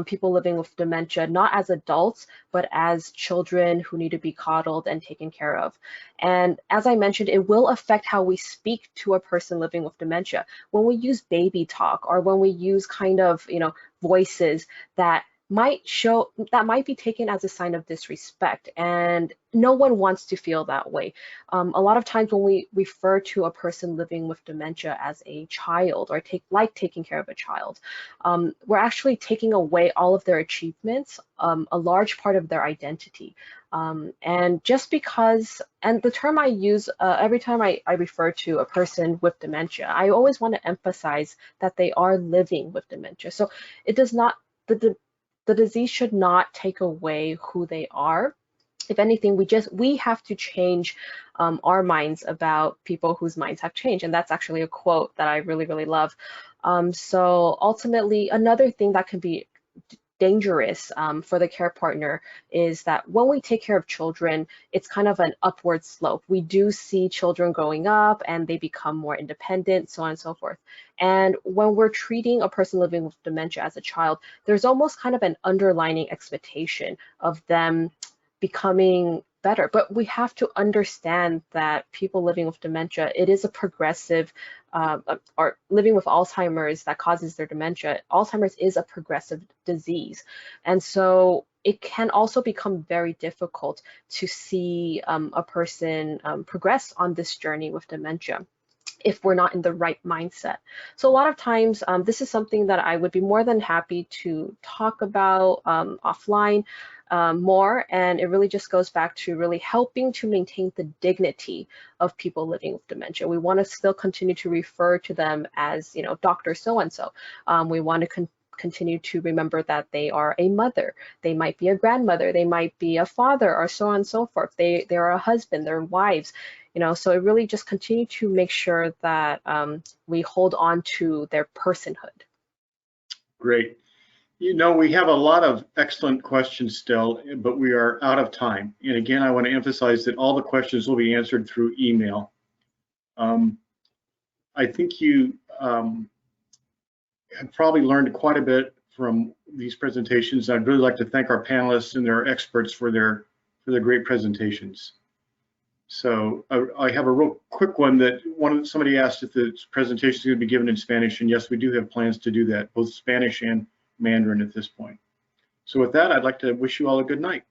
people living with dementia, not as adults, but as children who need to be coddled and taken care of. And as I mentioned, it will affect how we speak to a person living with dementia. When we use baby talk, or when we use kind of, you know, voices that might be taken as a sign of disrespect, and no one wants to feel that way. A lot of times when we refer to a person living with dementia as a child, or taking care of a child, we're actually taking away all of their achievements, a large part of their identity. And just because, and the term I use every time I refer to a person with dementia, I always want to emphasize that they are living with dementia. So it does not, the disease should not take away who they are. If anything, we have to change our minds about people whose minds have changed. And that's actually a quote that I really, really love. So ultimately, another thing that can be dangerous for the care partner is that when we take care of children, it's kind of an upward slope. We do see children growing up and they become more independent, so on and so forth. And when we're treating a person living with dementia as a child, there's almost kind of an underlying expectation of them becoming better. But we have to understand that people living with dementia, it is a progressive, or living with Alzheimer's that causes their dementia. Alzheimer's is a progressive disease. And so it can also become very difficult to see a person progress on this journey with dementia if we're not in the right mindset. So a lot of times, this is something that I would be more than happy to talk about offline more, and it really just goes back to really helping to maintain the dignity of people living with dementia. We want to still continue to refer to them as, you know, Dr. So-and-so. We want to continue to remember that they are a mother, they might be a grandmother, they might be a father, or so on and so forth. They are a husband, they're wives, you know. So it really just continue to make sure that we hold on to their personhood. Great. You know, we have a lot of excellent questions still, but we are out of time. And again, I want to emphasize that all the questions will be answered through email. I think you have probably learned quite a bit from these presentations. I'd really like to thank our panelists and their experts for their great presentations. So I have a real quick one that somebody asked if the presentation is going to be given in Spanish, and yes, we do have plans to do that, both Spanish and Mandarin at this point. So with that, I'd like to wish you all a good night.